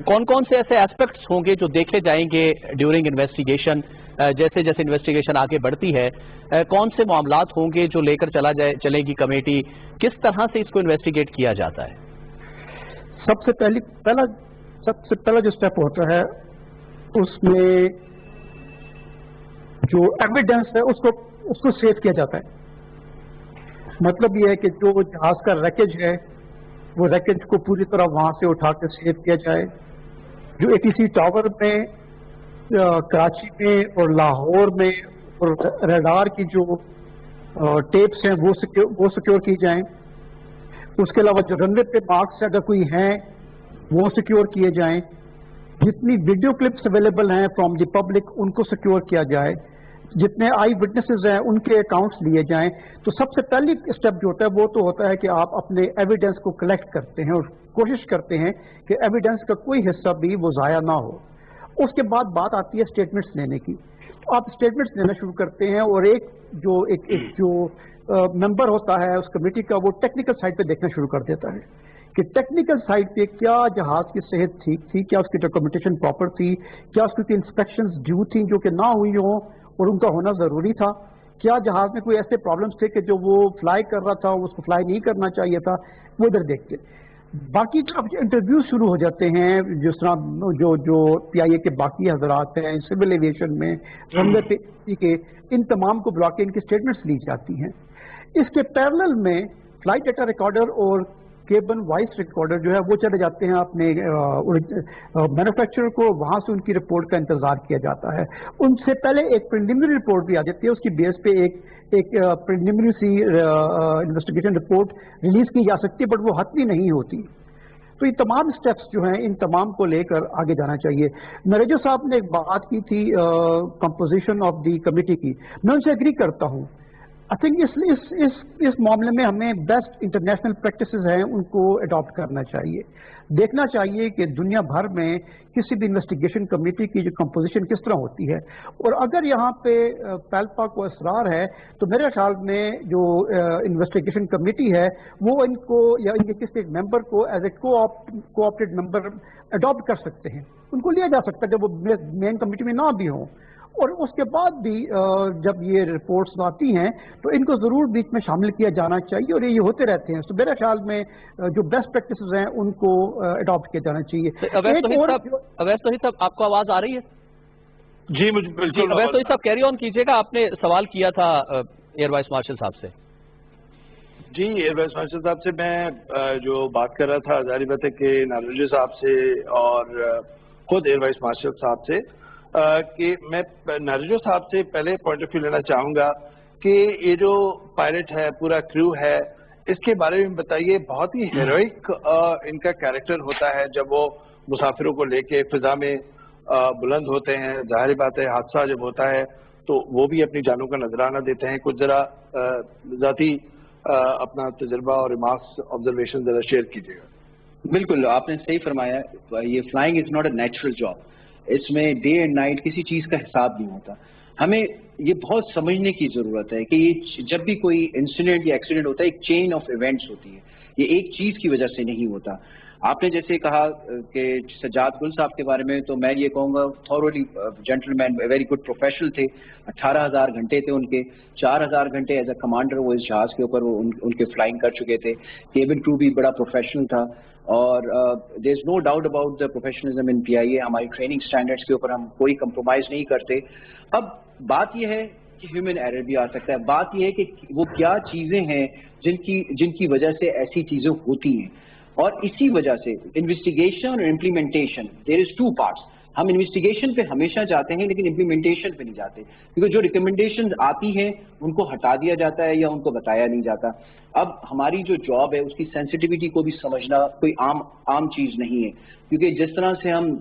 कौन कौन से ऐसे एस्पेक्ट्स होंगे जो देखे जाएंगे ड्यूरिंग इन्वेस्टिगेशन, जैसे जैसे इन्वेस्टिगेशन आगे बढ़ती है, कौन से मामलात होंगे जो लेकर चलेगी कमेटी, किस तरह से इसको इन्वेस्टिगेट किया जाता है? सबसे पहला जो स्टेप होता है उसमें जो एविडेंस है उसको सेव किया जाता है। मतलब ये है कि जो जहाज का रैकेज है वो रैकेज को पूरी तरह वहां से उठा के सेव किया जाए। जो एटीसी टावर में, कराची में और लाहौर में और रडार की जो टेप्स हैं वो सिक्योर की जाएं। उसके अलावा जो रनवे पे मार्क्स अगर कोई हैं वो सिक्योर किए जाएं। जितनी वीडियो क्लिप्स अवेलेबल हैं फ्रॉम द पब्लिक उनको सिक्योर किया जाए। जितने आई विटनेसेस हैं उनके अकाउंट्स लिए जाएं। तो सबसे पहली स्टेप जो होता है वो तो होता है कि आप अपने एविडेंस को कलेक्ट करते हैं और कोशिश करते हैं कि एविडेंस का कोई हिस्सा भी वो ज़ाया ना हो। उसके बाद बात आती है स्टेटमेंट्स लेने की। तो आप स्टेटमेंट्स लेना शुरू करते हैं और एक जो मेंबर होता है उस कमेटी का, वो टेक्निकल साइड पे देखना शुरू कर देता है कि टेक्निकल साइड पे क्या जहाज की सेहत ठीक थी, क्या उसकी डॉक्यूमेंटेशन प्रॉपर थी, क्या उसकी इंस्पेक्शंस ड्यू थी जो कि ना हुई हो और उनका होना जरूरी था, کیا جہاز میں کوئی ایسے پرابلمس تھے کہ جو وہ فلائی کر رہا تھا اس کو فلائی نہیں کرنا چاہیے تھا، وہ ادھر دیکھتے. باقی جب انٹرویو شروع ہو جاتے ہیں جس طرح جو پی آئی اے کے باقی حضرات ہیں سول ایویشن میں رن وے پہ کے ان تمام کو بلا کے ان کی اسٹیٹمنٹس لی جاتی ہیں. اس کے پیرلل میں فلائٹ ڈیٹا ریکارڈر اور کیبن وائس ریکارڈر جو ہے وہ چلے جاتے ہیں اپنے مینوفیکچرر کو، وہاں سے ان کی رپورٹ کا انتظار کیا جاتا ہے. ان سے پہلے ایک پریلیمنری رپورٹ بھی آ جاتی ہے، اس کی بیس پہ ایک پریلیمنری سی انویسٹیگیشن رپورٹ ریلیز کی جا سکتی ہے، بٹ وہ حتمی نہیں ہوتی. تو یہ تمام سٹیپس جو ہیں ان تمام کو لے کر آگے جانا چاہیے. نریجو صاحب نے ایک بات کی تھی کمپوزیشن آف دی کمیٹی کی، میں ان سے ایگری کرتا ہوں. آئی تھنک اس معاملے میں ہمیں بیسٹ انٹرنیشنل پریکٹسز ہیں ان کو اڈاپٹ کرنا چاہیے. دیکھنا چاہیے کہ دنیا بھر میں کسی بھی انویسٹیگیشن کمیٹی کی جو کمپوزیشن کس طرح ہوتی ہے، اور اگر یہاں پہ پیلپا کو اصرار ہے تو میرے خیال میں جو انویسٹیگیشن کمیٹی ہے وہ ان کو یا ان کے کسی ایک ممبر کو as a co-opted member adapt کر سکتے ہیں. ان کو لیا جا سکتا ہے جب وہ مین کمیٹی میں نہ بھی ہوں، اور اس کے بعد بھی جب یہ رپورٹس آتی ہیں تو ان کو ضرور بیچ میں شامل کیا جانا چاہیے، اور یہ ہوتے رہتے ہیں. تو میرے خیال میں جو بیسٹ پریکٹسز ہیں ان کو اڈاپٹ کیا جانا چاہیے. اویس توحید صاحب آپ کو آواز آ رہی ہے؟ جی مجھے بالکل. اویس توحید صاحب کیری آن کیجیے گا، آپ نے سوال کیا تھا ایئر وائس مارشل صاحب سے. جی ایئر وائس مارشل صاحب سے میں جو بات کر رہا تھا، ظاہر بات ہے کہ نارنجی صاحب سے اور خود ایئر وائس مارشل صاحب سے کہ میں نارنجو صاحب سے پہلے پوائنٹ آف ویو لینا چاہوں گا کہ یہ جو پائلٹ ہے، پورا کرو ہے، اس کے بارے میں بتائیے. بہت ہی ہیروئک ان کا کیریکٹر ہوتا ہے جب وہ مسافروں کو لے کے فضا میں بلند ہوتے ہیں. ظاہر بات ہے حادثہ جب ہوتا ہے تو وہ بھی اپنی جانوں کا نذرانہ دیتے ہیں. کچھ ذرا ذاتی اپنا تجربہ اور ریمارکس آبزرویشن ذرا شیئر کیجیے گا. بالکل آپ نے صحیح فرمایا. یہ flying is not a natural job. اس میں ڈے اینڈ نائٹ کسی چیز کا حساب نہیں ہوتا. ہمیں یہ بہت سمجھنے کی ضرورت ہے کہ یہ جب بھی کوئی انسیڈنٹ یا ایکسیڈنٹ ہوتا ہے ایک چین آف ایونٹس ہوتی ہے. یہ ایک چیز کی وجہ سے نہیں ہوتا. آپ نے جیسے کہا کہ سجاد گل صاحب کے بارے میں، تو میں یہ کہوں گا تھورولی جینٹل مین، ویری گڈ پروفیشنل تھے. 18,000 گھنٹے تھے ان کے. 4,000 گھنٹے ایز اے کمانڈر وہ اس جہاز کے اوپر ان کے فلائنگ کر چکے تھے. کیبن کرو بھی بڑا پروفیشنل تھا. اور there is no doubt about the professionalism in P I A. ہماری ٹریننگ اسٹینڈرڈس کے اوپر ہم کوئی کمپرومائز نہیں کرتے. اب بات یہ ہے کہ ہیومن ایرر بھی آ سکتا ہے. بات یہ ہے کہ وہ کیا چیزیں ہیں جن کی وجہ سے ایسی چیزیں ہوتی ہیں، اور اسی وجہ سے انویسٹیگیشن اور امپلیمنٹیشن دیر از 2 پارٹس. ہم انویسٹیگیشن پہ ہمیشہ جاتے ہیں لیکن امپلیمنٹیشن پہ نہیں جاتے، کیونکہ جو ریکمنڈیشنز آتی ہیں ان کو ہٹا دیا جاتا ہے یا ان کو بتایا نہیں جاتا. اب ہماری جو جاب ہے اس کی سینسٹیوٹی کو بھی سمجھنا کوئی عام چیز نہیں ہے، کیونکہ جس طرح سے ہم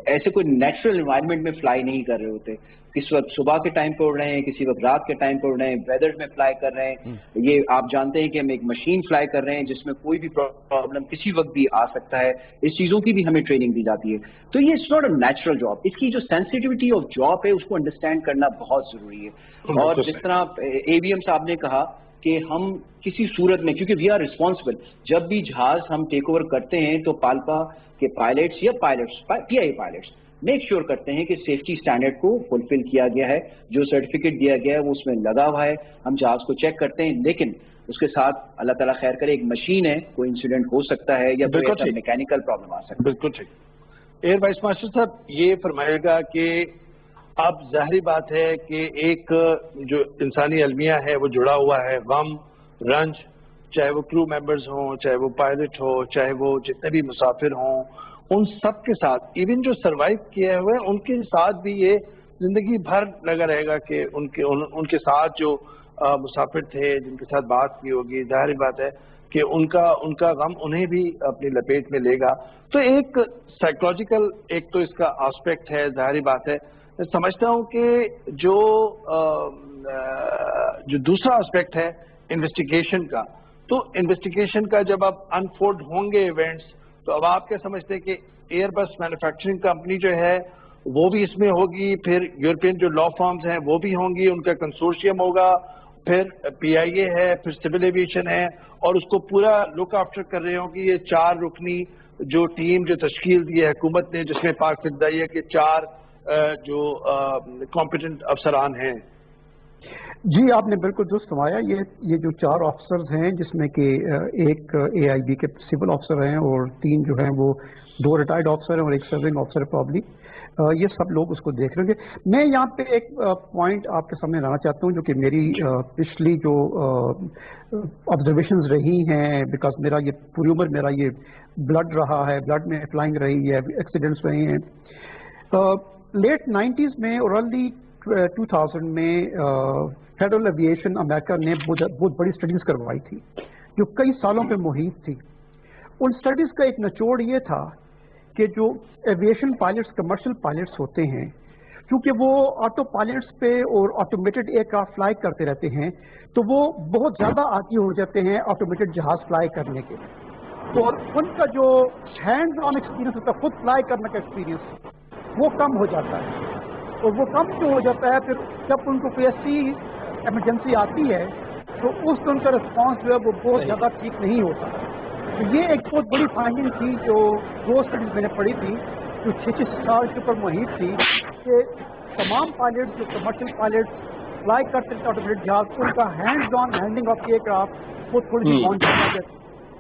ایسے کوئی نیچرل انوائرمنٹ میں فلائی نہیں کر رہے ہوتے. کس وقت صبح کے ٹائم پہ اڑ رہے ہیں، کسی وقت رات کے ٹائم پہ اڑ رہے ہیں، ویدر میں فلائی کر رہے ہیں. یہ آپ جانتے ہیں کہ ہم ایک مشین فلائی کر رہے ہیں جس میں کوئی بھی پرابلم کسی وقت بھی آ سکتا ہے. اس چیزوں کی بھی ہمیں ٹریننگ دی جاتی ہے. تو یہ it's not a natural job. اس کی جو سینسٹیوٹی آف جاب ہے اس کو انڈرسٹینڈ کرنا بہت ضروری ہے. اور جس طرح اے بی ایم صاحب نے کہا کہ ہم کسی صورت میں، کیونکہ وی آر ریسپانسبل، جب بھی جہاز ہم ٹیک اوور کرتے ہیں تو پالپا کے پائلٹس یا پی آئی پائلٹس میک شیور کرتے ہیں کہ سیفٹی اسٹینڈرڈ کو فلفل کیا گیا ہے. جو سرٹیفکیٹ دیا گیا ہے وہ اس میں لگا ہوا ہے. ہم جہاز کو چیک کرتے ہیں، لیکن اس کے ساتھ اللہ تعالیٰ خیر کرے ایک مشین ہے، کوئی انسیڈنٹ ہو سکتا ہے یا کوئی میکینیکل پرابلم آ سکتا ہے. بالکل ٹھیک. ایئر وائس مارشل صاحب یہ فرمائے گا کہ اب ظاہری بات ہے کہ ایک جو انسانی المیہ ہے وہ جڑا ہوا ہے. غم، رنج، چاہے وہ کرو ممبرز ہوں، چاہے وہ پائلٹ ہو، چاہے وہ جتنے بھی مسافر ہوں، ان سب کے ساتھ ایون جو سروائیو کیے ہوئے ان کے ساتھ بھی یہ زندگی بھر لگا رہے گا کہ ان کے ساتھ جو مسافر تھے جن کے ساتھ بات کی ہوگی، ظاہر بات ہے کہ ان کا غم انہیں بھی اپنی لپیٹ میں لے گا. تو ایک سائیکولوجیکل ایک تو اس کا آسپیکٹ ہے. ظاہری بات ہے میں سمجھتا ہوں کہ جو دوسرا آسپیکٹ ہے انویسٹیگیشن کا، تو انویسٹیگیشن کا جب اب انفولڈ ہوں گے ایونٹس، تو اب آپ کیا سمجھتے ہیں کہ ایئر بس مینوفیکچرنگ کمپنی جو ہے وہ بھی اس میں ہوگی، پھر یورپین جو لا فارمز ہیں وہ بھی ہوں گی، ان کا کنسورشیم ہوگا، پھر پی آئی اے ہے، پھر سول ایویشن ہے، اور اس کو پورا لک آفٹر کر رہے ہوں گی یہ 4 رکنی جو ٹیم جو تشکیل دی ہے حکومت نے، جس میں پاک فضائیہ کے 4 جو کمپیٹنٹ افسران ہیں. جی आपने बिल्कुल दुरुस्त फरमाया। ये जो 4 ऑफिसर्स हैं जिसमें कि एक AIB के सिविल ऑफिसर हैं और 3 जो हैं वो 2 रिटायर्ड ऑफिसर हैं और एक सर्विंग ऑफिसर प्रॉब्ली, ये सब लोग उसको देख रहे होंगे। मैं यहाँ पे एक पॉइंट आपके सामने लाना चाहता हूँ जो कि मेरी पिछली जो ऑब्जर्वेशंस रही हैं, बिकॉज मेरा ये पूरी उम्र मेरा ये ब्लड रहा है, ब्लड में फ्लाइंग रही है, एक्सीडेंट्स रहे हैं। लेट 90s में और अर्ली 2000 में फेडरल एविएशन अमेरिका ने बहुत बड़ी स्टडीज करवाई थी जो कई सालों पे मुहित थी। उन स्टडीज का एक निचोड़ ये था कि जो एविएशन पायलट्स, कमर्शियल पायलट्स होते हैं, क्योंकि वो ऑटो पायलट्स पे और ऑटोमेटेड एयरक्राफ्ट फ्लाई करते रहते हैं, तो वो बहुत ज़्यादा आदी हो जाते हैं ऑटोमेटेड जहाज फ्लाई करने के, और उनका जो हैंड ऑन एक्सपीरियंस होता है, खुद फ्लाई करने का एक्सपीरियंस, वो कम हो जाता है। और वो कम क्यों हो जाता है? फिर जब उनको कोई ऐसी इमरजेंसी आती है तो उस उनका रिस्पॉन्स जो है वो बहुत ज़्यादा ठीक नहीं होता। तो ये एक बहुत बड़ी फाइंडिंग थी जो 2 स्टडीज मैंने पढ़ी थी जो 6 साल के ऊपर मुहित थी कि तमाम पायलट जो कमर्शियल पायलट फ्लाई करते थे ऑटोमेटेड जहाज, उनका hands on handling of aircraft वो थोड़ी सी पहुँच जाती है।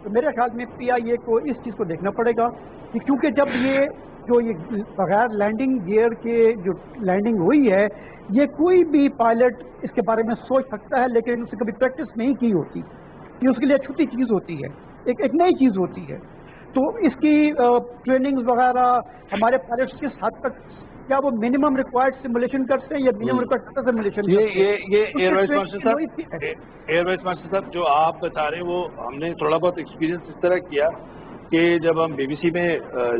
तो मेरे ख्याल में PIA को इस चीज़ को देखना पड़ेगा कि क्योंकि जब ये बगैर लैंडिंग गियर के जो लैंडिंग हुई है, ये कोई भी पायलट इसके बारे में सोच सकता है, लेकिन उसने कभी प्रैक्टिस नहीं की होती। ये उसके लिए छोटी चीज़ होती है, एक नई चीज़ होती है। तो इसकी ट्रेनिंग्स वगैरह हमारे पायलट्स किस हद तक, क्या वो मिनिमम रिक्वायर्ड सिमुलेशन करते हैं या मिनिमम रिक्वायर्ड सिमुलेशन? ये एयर वाइस मास्टर साहब जो आप बता रहे हैं वो हमने थोड़ा बहुत एक्सपीरियंस इस तरह किया कि जब हम BBC में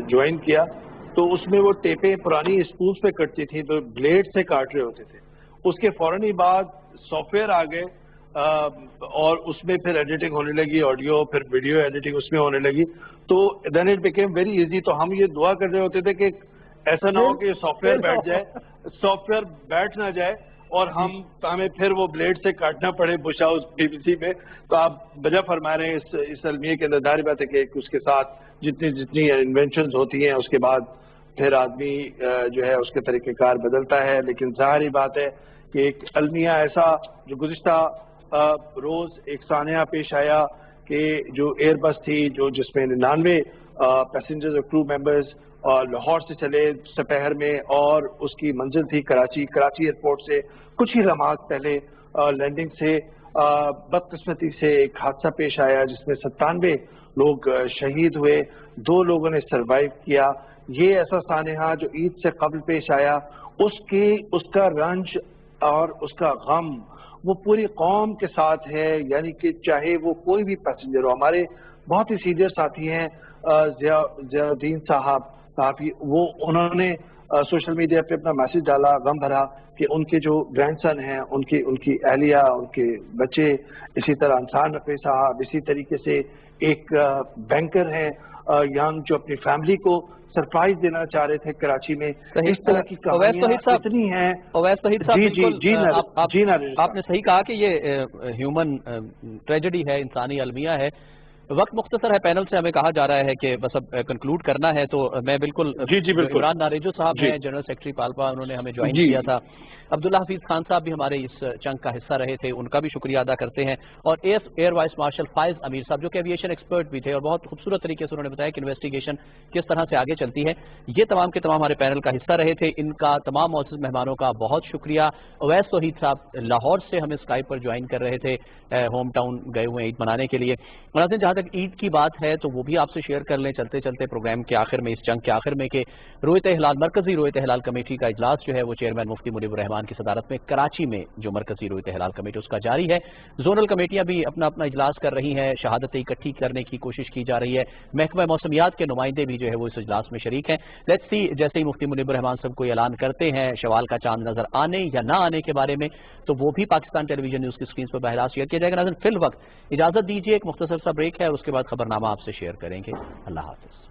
ज्वाइन किया तो उसमें वो टेपें पुरानी स्पूल्स पे कटती थी, तो ब्लेड से काट रहे होते थे। उसके फौरन ही बाद सॉफ्टवेयर आ गए और उसमें फिर एडिटिंग होने लगी, ऑडियो फिर वीडियो एडिटिंग उसमें होने लगी, तो then it became very easy. तो हम ये दुआ कर रहे होते थे कि ऐसा ना हो कि सॉफ्टवेयर बैठ जाए, सॉफ्टवेयर बैठ ना जाए और हमें फिर वो ब्लेड से काटना पड़े बुश हाउस BBC में। तो आप वजह फरमा रहे हैं इस अलमिया के अंदर, जाहिर बात है कि उसके साथ जितनी इन्वेंशंस होती हैं उसके बाद फिर आदमी जो है उसके तरीक़ेकार बदलता है। लेकिन जाहिर बात है कि एक अलमिया ऐसा जो गुज़िश्ता रोज़ एक सानिया पेश आया कि जो एयरबस थी जिसमें 99 पैसेंजर्स और क्रू मेंबर्स लाहौर से चले सपहर में और उसकी मंजिल थी कराची एयरपोर्ट से कुछ ही लम्हात पहले लैंडिंग से बदकिस्मती से एक हादसा पेश आया जिसमें 97 लोग शहीद हुए, 2 लोगों ने सरवाइव किया। ये ऐसा सानेहा जो ईद से कबल पेश आया, उसका रंज और उसका गम वो पूरी कौम के साथ है, यानी कि चाहे वो कोई भी पैसेंजर हो। हमारे बहुत ही सीनियर साथी हैं ज़ियाउद्दीन साहब, वो उन्होंने सोशल मीडिया पे अपना मैसेज डाला गम भरा कि उनके जो ग्रैंडसन हैं, उनकी अहलिया, उनके बच्चे, इसी तरह अंसार नकवी साहब, इसी तरीके से एक बैंकर हैं यंग जो अपनी फैमिली को सरप्राइज देना चाह रहे थे कराची में। इस तरह की कहानियां इतनी हैं। अवैस तौहीद साहब, जी आपने सही कहा कि ये ह्यूमन ट्रेजेडी है, इंसानी अलमिया है। वक्त मुख्तसर है, पैनल से हमें कहा जा रहा है कि बस अब कंक्लूड करना है, तो मैं बिल्कुल इमरान नारेजो साहब हैं, जनरल सेक्रेटरी पालपा, उन्होंने हमें ज्वाइन किया था। अब्दुल्ला हफीज खान साहब भी हमारे इस चंक का हिस्सा रहे थे, उनका भी शुक्रिया अदा करते हैं। और एयर वाइस मार्शल फायज अमीर साहब जो कि एविएशन एक्सपर्ट भी थे और बहुत खूबसूरत तरीके से उन्होंने बताया कि इन्वेस्टिगेशन किस तरह से आगे चलती है। ये तमाम के तमाम हमारे पैनल का हिस्सा रहे थे। इनका तमाम मौजूद मेहमानों का बहुत शुक्रिया। अवैस तौहीद साहब लाहौर से हमें स्काइप पर ज्वाइन कर रहे थे, होम टाउन गए हुए ईद मनाने के लिए। और जहाँ तक ईद की बात है तो वो भी आपसे शेयर कर लें चलते चलते प्रोग्राम के आखिर में, इस चंक के आखिर में, कि रोयत हिलाल मरकजी रोयत हिलाल कमेटी का इजलास जो है वो चेयरमैन मुफ्ती मुनीबुर रहमान की सदारत में कराची में जो मरकजी रोयत हिलाल कमेटी उसका जारी है। जोनल कमेटियां भी अपना अपना इजलास कर रही हैं, शहादतें इकट्ठी करने की कोशिश की जा रही है। महकमा मौसमियात के नुमाइंदे भी जो है वो इस इजलास में शरीक हैं। लेट्स सी, जैसे ही मुफ्ती मुनीबुर रहमान साहब कोई ऐलान करते हैं शवाल का चांद नजर आने या ना आने के बारे में, तो वो भी पाकिस्तान टेलीविजन न्यूज की स्क्रीन पर बहरा शेयर किया जाएगा। नाज़रीन, फिल वक्त इजाजत दीजिए, एक मुख्तसर सा ब्रेक है, उसके बाद खबरनामा आपसे शेयर करेंगे। अल्लाह हाफिज।